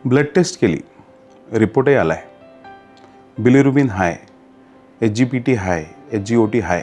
Blood taste केली, रिपोर्टही आला आहे. बिलिरुबिन हाय, HGPT हाय, HGOT हाय.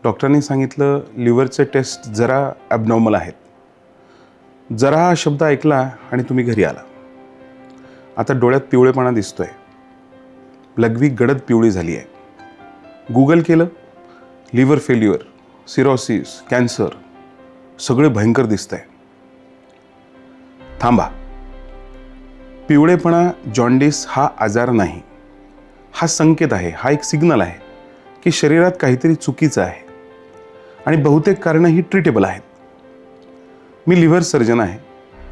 डॉक्टरांनी सांगितलं लिव्हरचे टेस्ट जरा ॲबनॉर्मल आहेत. जरा हा शब्द ऐकला आणि तुम्ही घरी आला. आता डोळ्यात पिवळेपणा दिसतोय, लघवी गडद पिवळी झाली आहे. गुगल केलं, लिव्हर फेल्युअर, सिरोसिस, कॅन्सर सगळे भयंकर दिसतंय. थांबा. पिवळेपणा जॉन्डिस हा आजार नाही, हा संकेत आहे, हा एक सिग्नल आहे की शरीरात काहीतरी चुकीचं आहे आणि बहुतेक कारणं ही ट्रीटेबल आहेत. मी लिव्हर सर्जन आहे.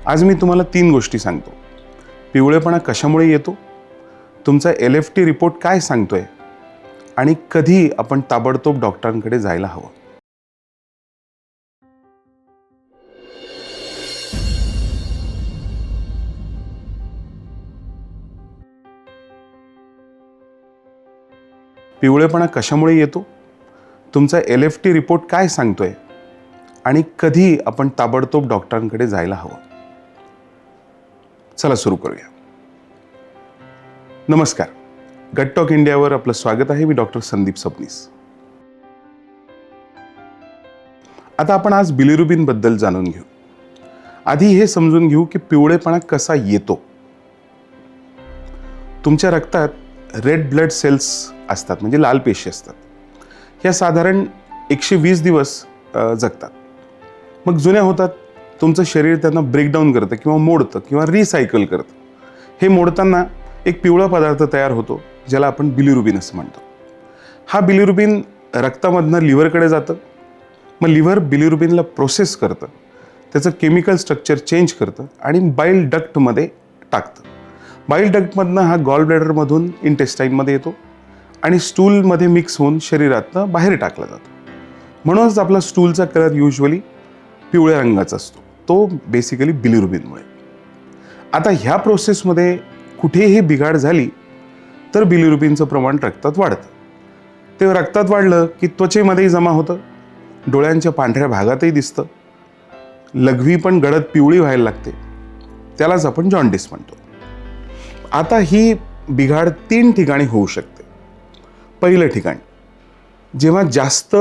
आज मी तुम्हाला 3 गोष्टी सांगतो. पिवळेपणा कशामुळे येतो, तुमचा LFT रिपोर्ट काय सांगतोय आणि कधी आपण ताबडतोब डॉक्टरांकडे जायला हवं. पिवळेपणा कशामुळे येतो, तुमचा LFT रिपोर्ट काय सांगतोय आणि कधी आपण ताबडतोब डॉक्टरांकडे जायला हवं. चला सुरू करूया. नमस्कार. गट टॉक इंडियावर आपलं स्वागत आहे. मी डॉक्टर संदीप सबनीस. आता आपण आज बिलिरुबिन बद्दल जाणून घेऊ. आधी हे समजून घेऊ की पिवळेपणा कसा येतो. तुमच्या रक्तात रेड ब्लड सेल्स असतात, म्हणजे लाल पेशी असतात. ह्या साधारण 120 दिवस जगतात, मग जुन्या होतात. तुमचं शरीर त्यांना ब्रेकडाऊन करतं किंवा मोडतं किंवा रिसायकल करतं. हे मोडताना एक पिवळा पदार्थ तयार होतो ज्याला आपण बिलिरुबिन असं म्हणतो. हा बिलिरुबिन रक्तामधनं लिव्हरकडे जातं. मग लिव्हर बिलिरुबिनला प्रोसेस करतं, त्याचं केमिकल स्ट्रक्चर चेंज करतं आणि बाईल डक्टमध्ये टाकतं. बाईल डक्टमधनं हा गॉल ब्लॅडरमधून इंटेस्टाईनमध्ये येतो आणि स्टूलमध्ये मिक्स होऊन शरीरातनं बाहेर टाकला जातो. म्हणूनच आपला स्टूलचा कलर युजली पिवळ्या रंगाचा असतो. तो बेसिकली बिलिरुबिनमुळे. आता ह्या प्रोसेसमध्ये कुठेही बिघाड झाली तर बिलिरुबिनचं प्रमाण रक्तात वाढतं. ते रक्तात वाढलं की त्वचेमध्येही जमा होतं, डोळ्यांच्या पांढऱ्या भागातही दिसतं, लघवी पण गडद पिवळी व्हायला लागते. त्यालाच आपण जॉन्डिस म्हणतो. आता ही बिघाड 3 ठिकाणी होऊ शकते. पहिलं ठिकाण, जेव्हा जास्त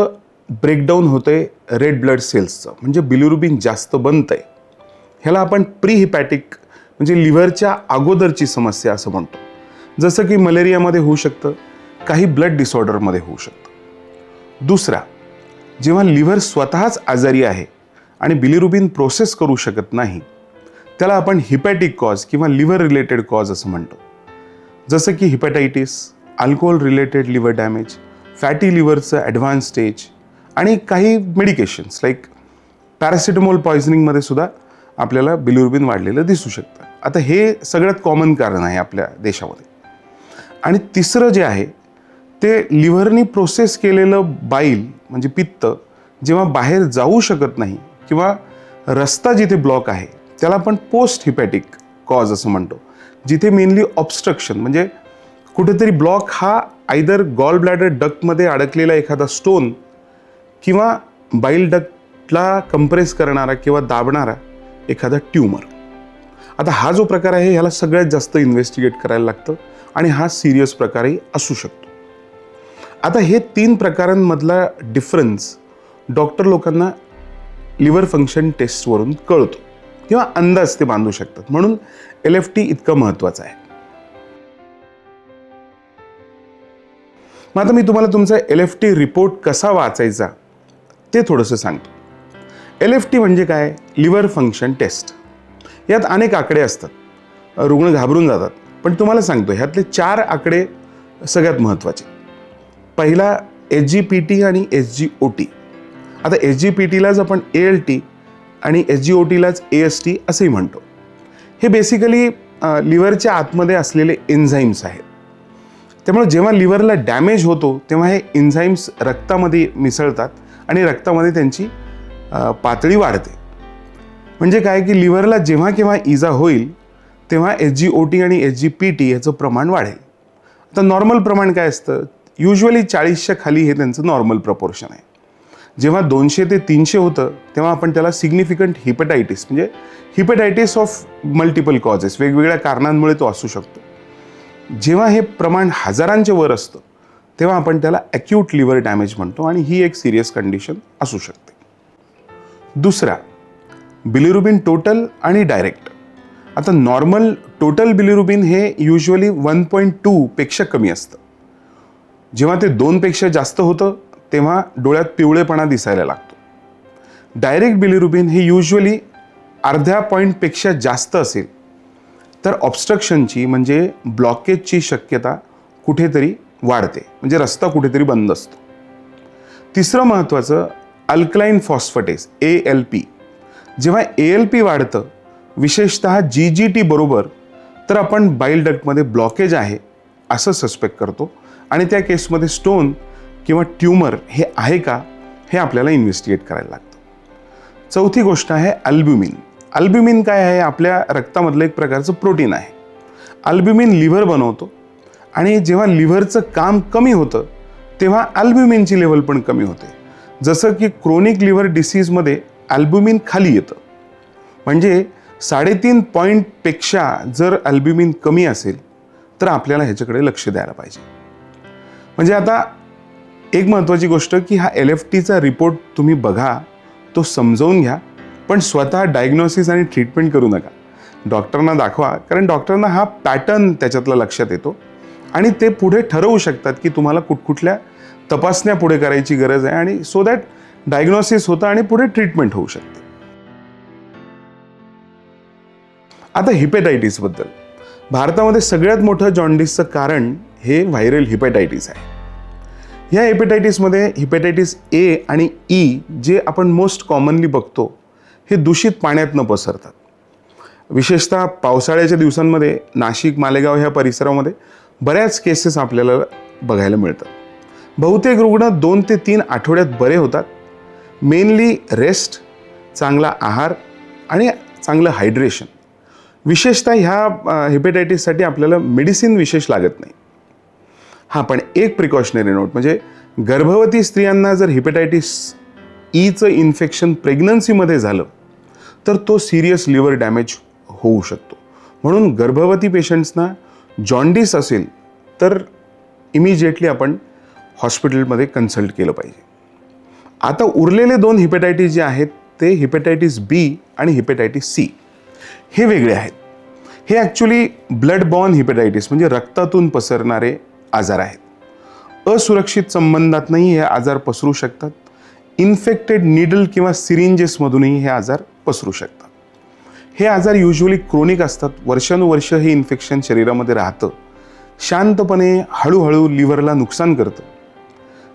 ब्रेकडाऊन होतंय रेड ब्लड सेल्सचं, म्हणजे बिलिरुबिन जास्त बनतंय. ह्याला आपण प्रीहिपॅटिक म्हणजे लिव्हरच्या अगोदरची समस्या असं म्हणतो. जसं की मलेरियामध्ये होऊ शकतं, काही ब्लड डिसऑर्डरमध्ये होऊ शकतं. दुसरा, जेव्हा लिव्हर स्वतःच आजारी आहे आणि बिलिरुबिन प्रोसेस करू शकत नाही, त्याला आपण हिपॅटिक कॉज किंवा लिव्हर रिलेटेड कॉज असं म्हणतो. जसं की hepatitis, alcohol related liver damage, fatty लिव्हरचं ॲडव्हान्स स्टेज आणि काही मेडिकेशन्स लाईक पॅरासिटामॉल पॉयझनिंगमध्ये सुद्धा आपल्याला बिलिरुबिन वाढलेलं दिसू शकतं. आता हे सगळ्यात कॉमन कारण आहे आपल्या देशामध्ये. आणि तिसरं जे आहे ते लिव्हरनी प्रोसेस केलेलं बाईल म्हणजे पित्त जेव्हा बाहेर जाऊ शकत नाही किंवा रस्ता जिथे ब्लॉक आहे त्याला आपण पोस्ट हिपॅटिक कॉज असं म्हणतो. जिथे मेनली ऑब्स्ट्रक्शन म्हणजे कुठेतरी ब्लॉक हा आयदर गॉल ब्लॅडर डक्टमध्ये अडकलेला एखादा स्टोन किंवा बाईल डक्टला कंप्रेस करणारा किंवा दाबणारा एखादा ट्यूमर. आता हा जो प्रकार आहे ह्याला सगळ्यात जास्त इन्व्हेस्टिगेट करायला लागतं आणि हा सिरियस प्रकारही असू शकतो. आता हे 3 प्रकारांमधला डिफरन्स डॉक्टर लोकांना लिव्हर फंक्शन टेस्टवरून कळतो किंवा अंदाज ते बांधू शकतात. म्हणून LFT इतकं महत्त्वाचं आहे. मग आता मी तुम्हाला तुमचा LFT रिपोर्ट कसा वाचायचा ते थोडंसं सांगतो. LFT म्हणजे काय? Liver function test. यात अनेक आकडे असतात, रुग्ण घाबरून जातात, पण तुम्हाला सांगतो ह्यातले 4 आकडे सगळ्यात महत्त्वाचे. पहिला HGPT आणि HGOT. आता HGPTलाच आपण ALT आणि HGOTलाच AST असंही म्हणतो. हे बेसिकली लिव्हरच्या आतमध्ये असलेले एन्झाईम्स आहेत. त्यामुळे जेव्हा लिव्हरला डॅमेज होतो तेव्हा हे एन्झाईम्स रक्तामध्ये मिसळतात आणि रक्तामध्ये त्यांची पातळी वाढते. म्हणजे काय की लिव्हरला जेव्हा केव्हा इजा होईल तेव्हा HGOT आणि HGPT याचं प्रमाण वाढेल. आता नॉर्मल प्रमाण काय असतं? युजली 40च्या खाली हे त्यांचं नॉर्मल प्रपोर्शन आहे. जेव्हा 200 ते 300 होतं तेव्हा आपण त्याला सिग्निफिकंट हिपॅटायटिस, म्हणजे हिपॅटायटिस ऑफ मल्टिपल कॉजेस, वेगवेगळ्या कारणांमुळे तो असू शकतो. जेव्हा हे प्रमाण हजारांच्या वर असतं तेव्हा आपण त्याला ॲक्यूट लिव्हर डॅमेज म्हणतो आणि ही एक सिरियस कंडिशन असू शकते. दुसरा, बिलिरुबिन टोटल आणि डायरेक्ट. आता नॉर्मल टोटल बिलिरुबिन हे युजली 1.2 पेक्षा कमी असतं. जेव्हा ते 2 पेक्षा जास्त होतं तेव्हा डोळ्यात पिवळेपणा दिसायला लागतो. डायरेक्ट बिलिरुबिन हे युजली अर्ध्या पॉईंटपेक्षा जास्त असेल तर ऑब्स्ट्रक्शनची म्हणजे ब्लॉकेजची शक्यता कुठेतरी वाढते, म्हणजे रस्ता कुठेतरी बंद असतो. तिसरं महत्त्वाचं, अल्कलाइन फॉस्फेटेज ALP. जेव्हा ALP वाढतं, विशेषतः GGT बरोबर, तर आपण बाईल डक्टमध्ये ब्लॉकेज आहे असं सस्पेक्ट करतो आणि त्या केसमध्ये स्टोन किंवा ट्यूमर हे आहे का हे आपल्याला इन्व्हेस्टिगेट करायला लागतं. चौथी गोष्ट आहे अल्ब्युमिन. अल्ब्युमिन काय आहे? आपल्या रक्तामधलं एक प्रकारचं प्रोटीन आहे. अल्ब्युमिन लिव्हर बनवतो आणि जेव्हा लिव्हरचं काम कमी होतं तेव्हा अल्ब्युमिनची लेवल पण कमी होते. जसं की क्रोनिक लिव्हर डिसीजमध्ये अल्ब्युमिन खाली येतं, म्हणजे 3.5 पॉईंटपेक्षा जर अल्ब्युमिन कमी असेल तर आपल्याला ह्याच्याकडे लक्ष द्यायला पाहिजे. म्हणजे आता एक महत्त्वाची गोष्ट की हा LFTचा रिपोर्ट तुम्ही बघा, तो समजावून घ्या, पण स्वतः डायग्नोसिस आणि ट्रीटमेंट करू नका. डॉक्टरांना दाखवा, कारण डॉक्टरांना हा पॅटर्न त्याच्यातला लक्षात येतो आणि ते पुढे ठरवू शकतात की तुम्हाला कुठकुठल्या तपासण्या पुढे करायची गरज आहे आणि सो दॅट डायग्नोसिस होतं आणि पुढे ट्रीटमेंट होऊ शकते. आता हिपॅटायटिसबद्दल. भारतामध्ये सगळ्यात मोठं जॉन्डिसचं कारण हे व्हायरल हिपॅटायटिस आहे. ह्या हिपॅटायटिसमध्ये हिपॅटायटिस A आणि E जे आपण मोस्ट कॉमनली बघतो हे दूषित पाण्यातनं पसरतात. विशेषतः पावसाळ्याच्या दिवसांमध्ये नाशिक, मालेगाव ह्या परिसरामध्ये बऱ्याच केसेस आपल्याला बघायला मिळतात. बहुतेक रुग्ण 2 ते 3 आठवड्यात बरे होतात. मेनली रेस्ट, चांगला आहार आणि चांगलं हायड्रेशन. विशेषतः ह्या हिपॅटायटिससाठी आपल्याला मेडिसिन विशेष लागत नाही. हां, पण एक प्रिकॉशनरी नोट, म्हणजे गर्भवती स्त्रियांना जर हिपॅटायटिस Eचं इन्फेक्शन प्रेग्नन्सीमध्ये झालं तर तो सिरियस लिव्हर डॅमेज होऊ शकतो. म्हणून गर्भवती पेशंट्सना जॉन्डिस असेल तर इमिजिएटली आपण हॉस्पिटलमध्ये कन्सल्ट केलं पाहिजे. आता उरलेले 2 हिपॅटायटिस जे आहेत ते हिपॅटायटिस B आणि हिपॅटायटिस C हे वेगळे आहेत. हे ॲक्च्युली ब्लड बॉर्न हिपॅटायटिस म्हणजे रक्तातून पसरणारे आजार आहेत. असुरक्षित संबंधातनंही हे आजार पसरू शकतात. इन्फेक्टेड निडल किंवा सिरिंजेसमधूनही हे आजार पसरू शकतात. हे आजार युजली क्रोनिक असतात. वर्षानुवर्ष हे इन्फेक्शन शरीरामध्ये राहतं. शांतपणे हळूहळू लिव्हरला नुकसान करतं.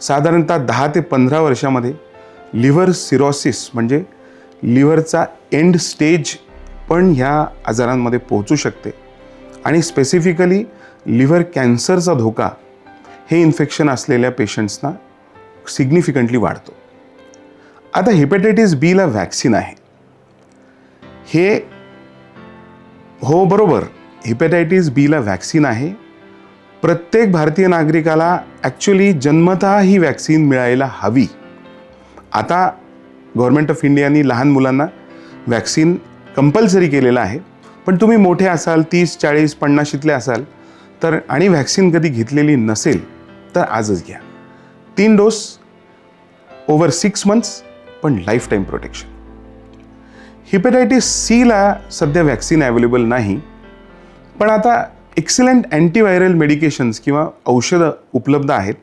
साधारणतः 10 ते 15 वर्षामध्ये लिव्हर सिरोसिस म्हणजे लिव्हरचा एंड स्टेज पण ह्या आजारांमध्ये पोहोचू शकते आणि स्पेसिफिकली लिव्हर कॅन्सरचा धोका हे इन्फेक्शन असलेल्या पेशंट्सना सिग्निफिकंटली वाढतो. आता हिपॅटायटिस Bला वॅक्सिन आहे. हे हो, बरोबर, हिपॅटायटिस Bला वॅक्सिन आहे. प्रत्येक भारतीय नागरिकाला ॲक्च्युली जन्मतः ही वॅक्सिन मिळायला हवी. आता गव्हर्नमेंट ऑफ इंडियानी लहान मुलांना वॅक्सिन कंपल्सरी केलेलं आहे, पण तुम्ही मोठे असाल, 30, 40, 50शीतले असाल तर आणि वॅक्सिन कधी घेतलेली नसेल तर आजच घ्या. 3 डोस ओव्हर 6 मंथ्स, पण लाईफ टाईम प्रोटेक्शन. हिपॅटायटिस Cला सध्या वॅक्सिन अवेलेबल नाही, पण आता एक्सलंट अँटीव्हायरल मेडिकेशन्स किंवा औषधं उपलब्ध आहेत.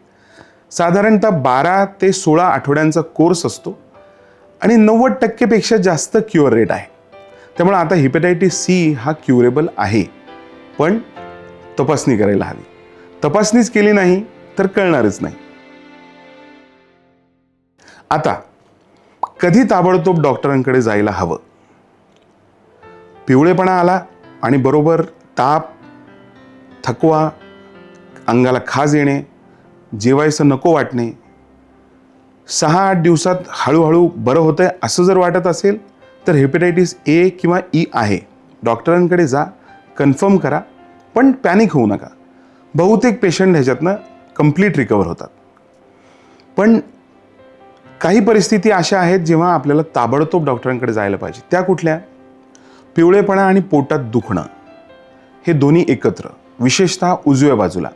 साधारणतः 12 ते 16 आठवड्यांचा कोर्स असतो आणि 90% जास्त क्युअर रेट आहे. त्यामुळे आता हिपॅटायटिस C हा क्युरेबल आहे, पण तपासणी करायला हवी. तपासणीच केली नाही तर कळणारच नाही. आता कधी ताबडतोब डॉक्टरांकडे जायला हवं? पिवळेपणा आला आणि बरोबर ताप, थकवा, अंगाला खाज येणे, जेवायचं नको वाटणे, 6-8 दिवसात हळूहळू बरं होतंय असं जर वाटत असेल तर हिपॅटायटिस A किंवा E आहे. डॉक्टरांकडे जा, कन्फर्म करा, पण पॅनिक होऊ नका. बहुतेक पेशंट ह्याच्यातनं कंप्लीट रिकवर होतात. पण काही परिस्थिती अशा आहेत जेव्हा आपल्याला ताबडतोब डॉक्टरांकडे जायला पाहिजे. त्या कुठल्या? पिवळेपणा आणि पोटात दुखणं हे दोन्ही एकत्र, विशेषतः उजव्या बाजूला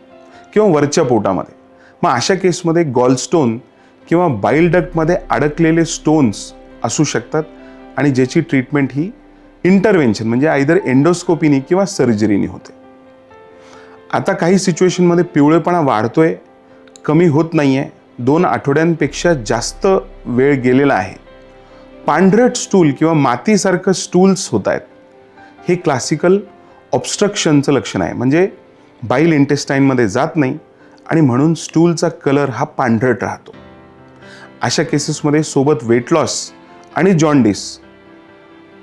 किंवा वरच्या पोटामध्ये. मग अशा केसमध्ये गॉलस्टोन किंवा बाईल डक्टमध्ये अडकलेले स्टोन्स असू शकतात आणि ज्याची ट्रीटमेंट ही इंटरव्हेन्शन म्हणजे आयदर एंडोस्कोपीनी किंवा सर्जरीनी होते. आता काही सिच्युएशनमध्ये पिवळेपणा वाढतोय, कमी होत नाही आहे, 2 आठवड्यांपेक्षा जास्त वेळ गेलेला आहे, पांढरट स्टूल किंवा मातीसारखं स्टूल्स होत आहेत, हे क्लासिकल ऑब्स्ट्रक्शनचं लक्षण आहे. म्हणजे बाईल इंटेस्टाईनमध्ये जात नाही आणि म्हणून स्टूलचा कलर हा पांढरट राहतो. अशा केसेसमध्ये सोबत वेट लॉस आणि जॉन्डिस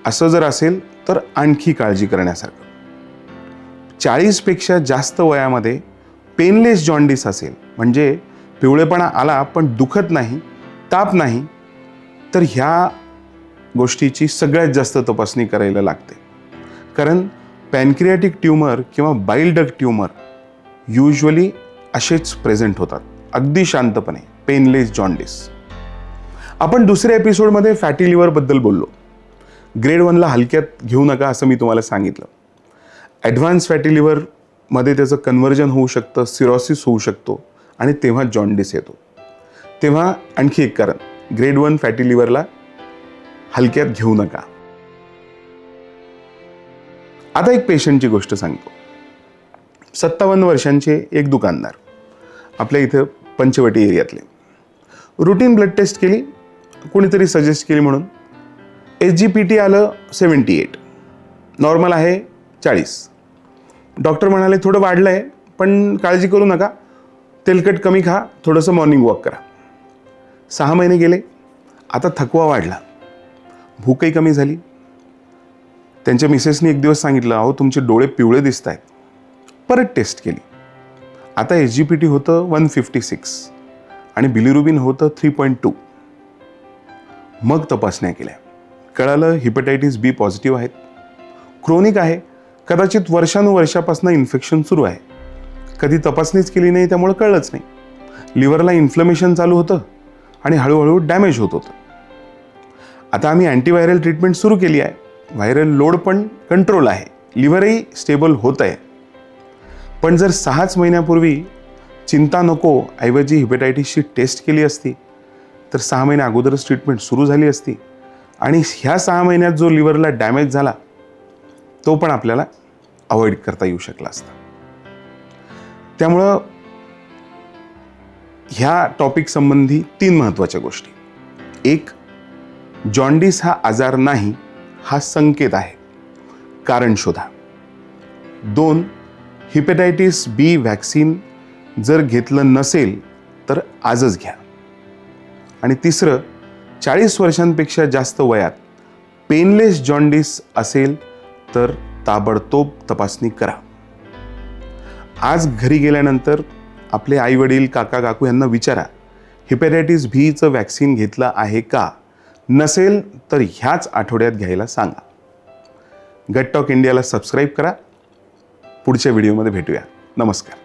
असं जर असेल तर आणखी काळजी करण्यासारखं. 40पेक्षा जास्त वयामध्ये पेनलेस जॉन्डिस असेल, म्हणजे पिवळेपणा आला पण दुखत नाही, ताप नाही, तर ह्या गोष्टीची सगळ्यात जास्त तपासणी करायला लागते. कारण पॅनक्रियाटिक ट्यूमर किंवा बाईल डक्ट ट्यूमर युजली असेच प्रेझेंट होतात, अगदी शांतपणे, पेनलेस जॉन्डिस. आपण दुसऱ्या एपिसोडमध्ये फॅटी लिव्हरबद्दल बोललो. ग्रेड 1ला हलक्यात घेऊ नका असं मी तुम्हाला सांगितलं. ॲडव्हान्स फॅटी लिव्हरमध्ये त्याचं कन्व्हर्जन होऊ शकतं, सिरोसिस होऊ शकतो आणि तेव्हा जॉन्डिस येतो. तेव्हा आणखी एक कारण, ग्रेड 1 फॅटी लिव्हरला हलक्यात घेऊ नका. आता एक पेशंटची गोष्ट सांगतो. 57 वर्षांचे एक दुकानदार, आपल्या इथं पंचवटी एरियातले. रुटीन ब्लड टेस्ट केली, कोणीतरी सजेस्ट केली म्हणून. SGPT आलं 78, नॉर्मल आहे 40. डॉक्टर म्हणाले थोडं वाढलं आहे पण काळजी करू नका, तेलकट कमी खा, थोडंसं मॉर्निंग वॉक करा. 6 महिने गेले, आता थकवा वाढला, भूकही कमी झाली. त्यांच्या मिसेसनी एक दिवस सांगितलं, अहो तुमचे डोळे पिवळे दिसत आहेत. परत टेस्ट केली, आता SGPT होतं 156 आणि बिलिरुबिन होतं 3.2. मग तपासण्या केल्या, कळालं हिपॅटायटिस B पॉझिटिव्ह आहेत, क्रोनिक आहे, कदाचित वर्षानुवर्षापासून इन्फेक्शन सुरू आहे. कधी तपासणीच केली नाही त्यामुळे कळलंच नाही. लिव्हरला इन्फ्लमेशन चालू होतं आणि हळूहळू डॅमेज होत होतं. आता आम्ही अँटीव्हायरल ट्रीटमेंट सुरू केली आहे, व्हायरल लोड पण कंट्रोल आहे, लिव्हरही स्टेबल होत आहे. पण जर 6च महिन्यापूर्वी चिंता नको ऐवजी हिपॅटायटिसची टेस्ट केली असती तर 6 महिन्या अगोदरच ट्रीटमेंट सुरू झाली असती आणि ह्या 6 महिन्यात जो लिव्हरला डॅमेज झाला तो पण आपल्याला अवॉइड करता येऊ शकला असता. त्यामुळं ह्या टॉपिक संबंधी 3 महत्त्वाच्या गोष्टी. 1, जॉन्डिस हा आजार नाही, हा संकेत आहे, कारण शोधा. 2, हिपॅटायटिस B व्हॅक्सिन जर घेतलं नसेल तर आजच घ्या. आणि 3, 40 वर्षांपेक्षा जास्त वयात पेनलेस जॉन्डिस असेल तर ताबडतोब तपासणी करा. आज घरी गेल्यानंतर आपले आई वडील, काका काकू यांना विचारा, हिपॅटायटिस Bचं व्हॅक्सिन घेतलं आहे का? नसेल तर ह्याच आठवड्यात घ्यायला सांगा. गट टॉक इंडियाला सबस्क्राईब करा. पुढच्या व्हिडिओमध्ये भेटूया. नमस्कार.